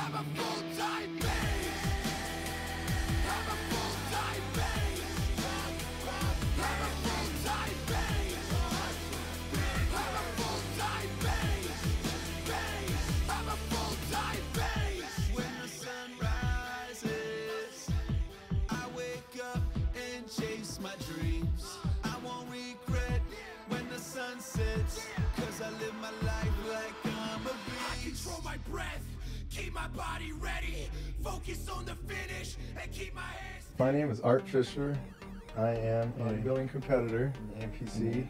I'm a full-time base. I'm a full-time base. I'm a full-time base. I'm a full-time base. I'm a full-time base. When the sun rises, I wake up and chase my dreams. I won't regret when the sun sets, cause I live my life like I'm a beast. I control my breath, keep my body ready, focus on the finish, and keep my hands. My name is Art Fisher. I am a bodybuilding competitor in AMPC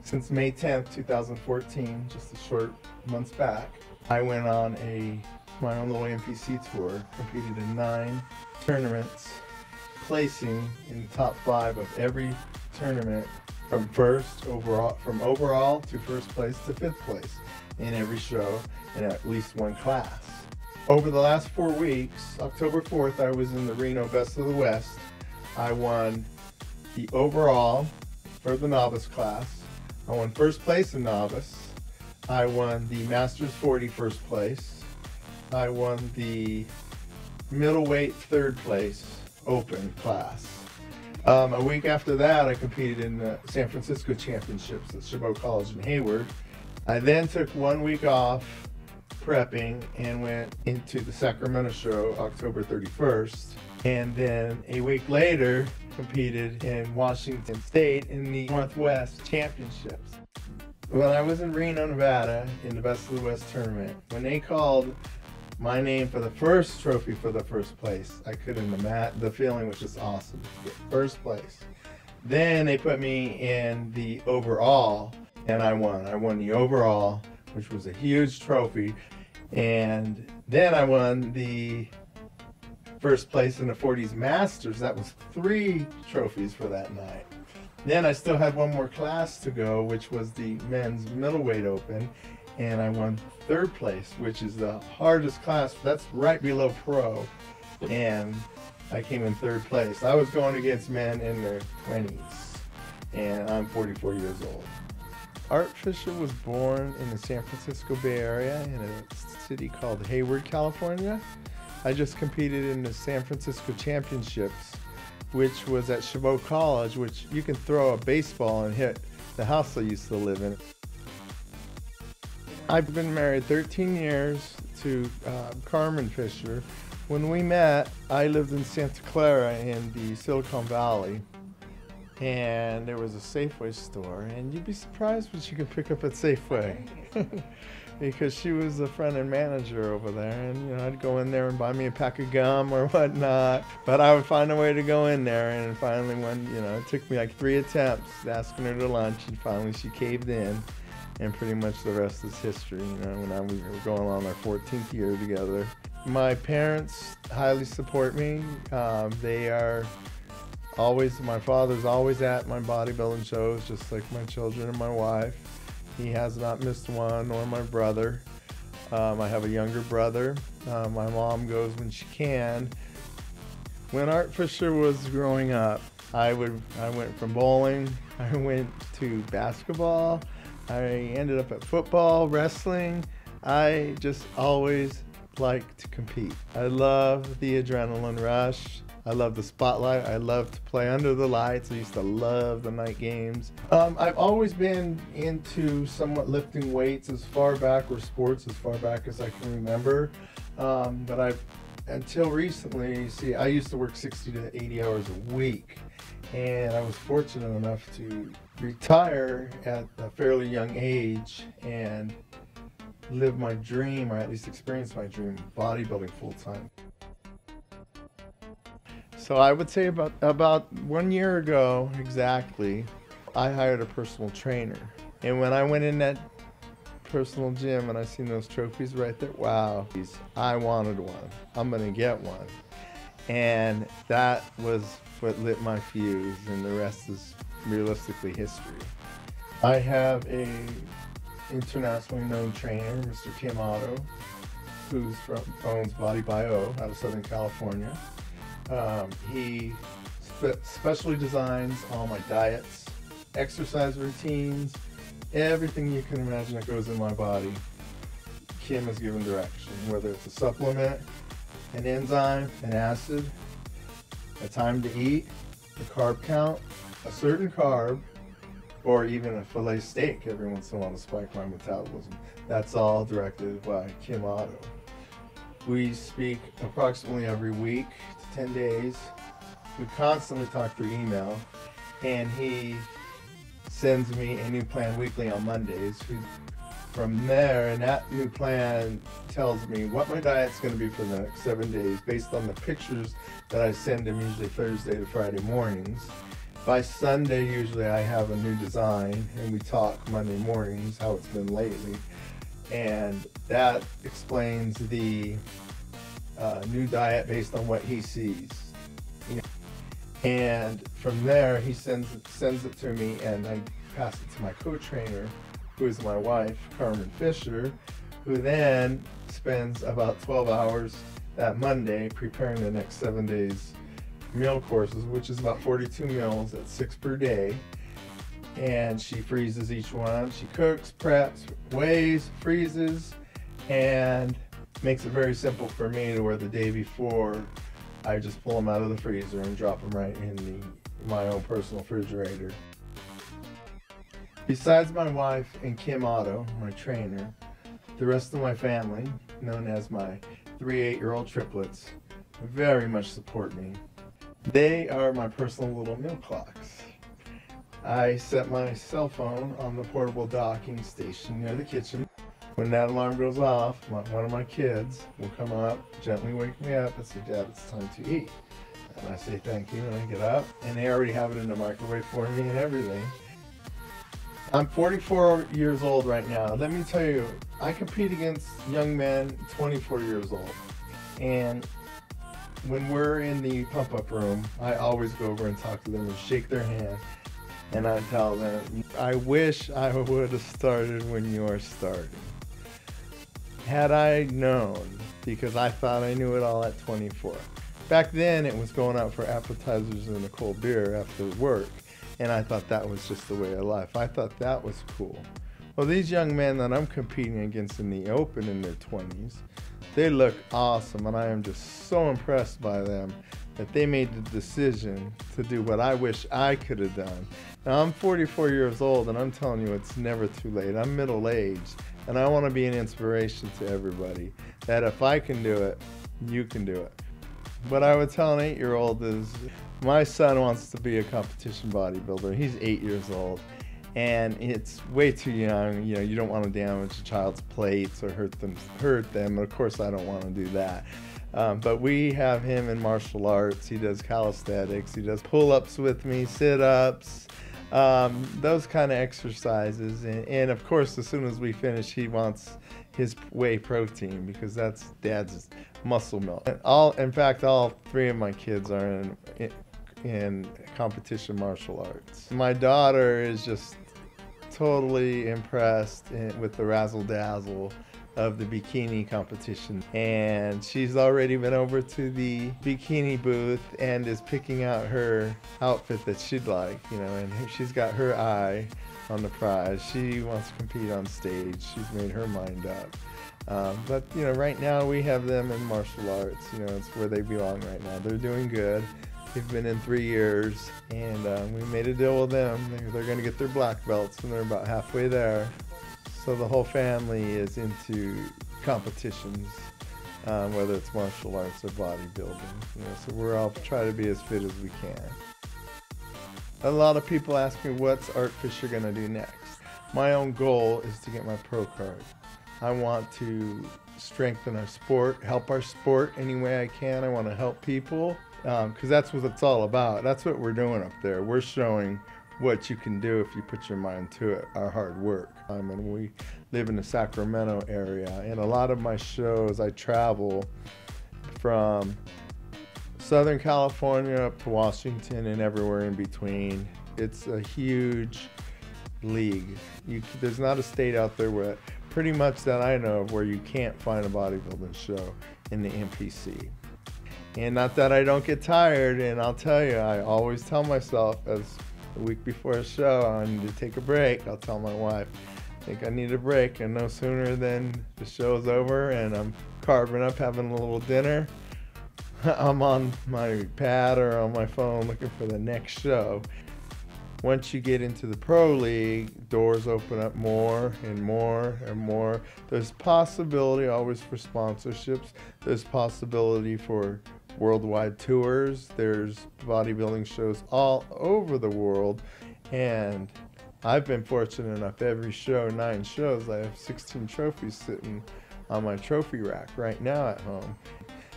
since May 10th, 2014, just a short months back. I went on my own little AMPC tour, competed in 9 tournaments, placing in the top 5 of every tournament from overall to first place to 5th place in every show in at least one class. Over the last 4 weeks, October 4th, I was in the Reno Best of the West. I won the overall for the novice class. I won first place in novice. I won the Masters 40 first place. I won the middleweight 3rd place open class. A week after that, I competed in the San Francisco Championships at Chabot College in Hayward. I then took 1 week off prepping and went into the Sacramento show October 31st. And then a week later, competed in Washington State in the Northwest Championships. When I was in Reno, Nevada, in the Best of the West tournament, when they called my name for the first trophy for the first place, I couldn't imagine. The feeling was just awesome to get first place. Then they put me in the overall, and I won. I won the overall, which was a huge trophy. And then I won the first place in the 40s Masters. That was 3 trophies for that night. Then I still had 1 more class to go, which was the men's middleweight open, and I won 3rd place, which is the hardest class. That's right below pro, and I came in 3rd place. I was going against men in their 20s, and I'm 44 years old. Art Fisher was born in the San Francisco Bay Area in a city called Hayward, California. I just competed in the San Francisco Championships, which was at Chabot College, which you can throw a baseball and hit the house I used to live in. I've been married 13 years to Carmen Fisher. When we met, I lived in Santa Clara in the Silicon Valley, and there was a Safeway store, and you'd be surprised what you could pick up at Safeway. Because she was the front end manager over there, and I'd go in there and buy me a pack of gum or whatnot, but I would find a way to go in there. And finally, when it took me like 3 attempts asking her to lunch, and finally she caved in, and pretty much the rest is history. When we were going on our 14th year together. My parents highly support me. They are always, my father's always at my bodybuilding shows, just like my children and my wife. He has not missed one, nor my brother. I have a younger brother. My mom goes when she can. When Art Fisher was growing up, I went from bowling, I went to basketball, I ended up at football, wrestling. I just always liked to compete. I love the adrenaline rush. I love the spotlight. I love to play under the lights. I used to love the night games. I've always been into somewhat lifting weights as far back, or sports as far back as I can remember. But until recently, see, I used to work 60 to 80 hours a week. And I was fortunate enough to retire at a fairly young age and live my dream, or at least experience my dream, bodybuilding full time. So I would say about 1 year ago exactly, I hired a personal trainer. And when I went in that personal gym and I seen those trophies right there, wow, I wanted one. I'm gonna get one. And that was what lit my fuse, and the rest is realistically history. I have a internationally known trainer, Mr. Tim Otto, who owns Body Bio out of Southern California. He specially designs all my diets, exercise routines, everything you can imagine that goes in my body. Kim has given direction, whether it's a supplement, an enzyme, an acid, a time to eat, a carb count, a certain carb, or even a filet steak every once in a while to spike my metabolism. That's all directed by Kim Otto. We speak approximately every week to 10 days. We constantly talk through email, and he sends me a new plan weekly on Mondays. From there, and that new plan tells me what my diet's going to be for the next 7 days based on the pictures that I send him, usually Thursday to Friday mornings. By Sunday, usually I have a new design, and we talk Monday mornings, how it's been lately. And that explains the new diet based on what he sees. And from there, he sends it to me, and I pass it to my co-trainer, who is my wife, Carmen Fisher, who then spends about 12 hours that Monday preparing the next 7 days meal courses, which is about 42 meals at 6 per day. And she freezes each one. She cooks, preps, weighs, freezes, and makes it very simple for me to where the day before I just pull them out of the freezer and drop them right in my own personal refrigerator. Besides my wife and Kim Otto, my trainer, the rest of my family, known as my 3 8-year-old triplets, very much support me. They are my personal little meal clocks. I set my cell phone on the portable docking station near the kitchen. When that alarm goes off, one of my kids will come up, gently wake me up and say, "Dad, it's time to eat." And I say thank you, and I get up, and they already have it in the microwave for me and everything. I'm 44 years old right now. Let me tell you, I compete against young men 24 years old. And when we're in the pump-up room, I always go over and talk to them and shake their hand. And I tell them, I wish I would have started when you're starting. Had I known, because I thought I knew it all at 24. Back then, it was going out for appetizers and a cold beer after work. And I thought that was just the way of life. I thought that was cool. Well, these young men that I'm competing against in the open in their 20s, they look awesome, and I am just so impressed by them that they made the decision to do what I wish I could have done. Now, I'm 44 years old, and I'm telling you, it's never too late. I'm middle-aged, and I want to be an inspiration to everybody, that if I can do it, you can do it. What I would tell an 8-year-old is, my son wants to be a competition bodybuilder. He's 8 years old, and it's way too young. You know, you don't want to damage a child's plates or hurt them. Of course, I don't want to do that. But we have him in martial arts. He does calisthenics. He does pull-ups with me, sit-ups, those kind of exercises. And of course, as soon as we finish, he wants his whey protein because that's Dad's muscle milk. In fact, all 3 of my kids are in competition martial arts. My daughter is just totally impressed with the razzle-dazzle of the bikini competition, and she's already been over to the bikini booth and is picking out her outfit that she'd like, you know, and she's got her eye on the prize. She wants to compete on stage. She's made her mind up. But you know, right now we have them in martial arts. You know, it's where they belong right now. They're doing good. They've been in 3 years, and we made a deal with them. They're going to get their black belts, and they're about halfway there. So the whole family is into competitions, whether it's martial arts or bodybuilding. You know, so we're all trying to be as fit as we can. A lot of people ask me, what's Art Fisher going to do next? My own goal is to get my pro card. I want to strengthen our sport, help our sport any way I can. I want to help people, because that's what it's all about. That's what we're doing up there. We're showing what you can do if you put your mind to it, our hard work. And we live in the Sacramento area, and a lot of my shows, I travel from Southern California up to Washington and everywhere in between. It's a huge league. There's not a state out there where, pretty much that I know of, where you can't find a bodybuilding show in the NPC. And not that I don't get tired, and I'll tell you, I always tell myself, as a week before a show, I need to take a break. I'll tell my wife, think I need a break, and no sooner than the show's over and I'm carving up, having a little dinner, I'm on my pad or on my phone looking for the next show. Once you get into the pro league, doors open up more and more and more. There's possibility always for sponsorships. There's possibility for worldwide tours. There's bodybuilding shows all over the world. And I've been fortunate enough, every show, 9 shows, I have 16 trophies sitting on my trophy rack right now at home.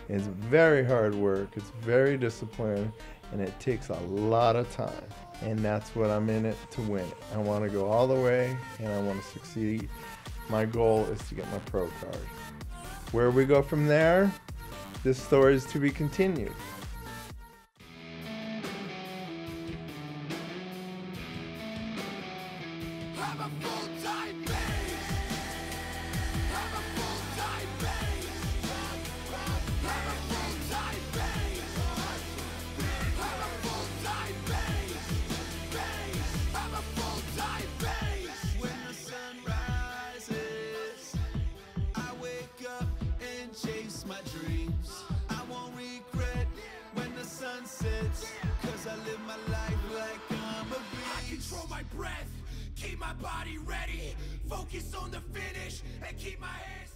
It's very hard work, it's very disciplined, and it takes a lot of time. And that's what I'm in it to win it. I want to go all the way, and I want to succeed. My goal is to get my pro card. Where we go from there, this story is to be continued. I'm a full-time base. I'm a full-time base. I'm a full-time base. I'm a full-time base. I'm a full-time base. When the sun rises, I wake up and chase my dreams. I won't regret when the sun sets, 'cause I live my life like I'm a beast. I control my breath, keep my body ready, focus on the finish, and keep my hands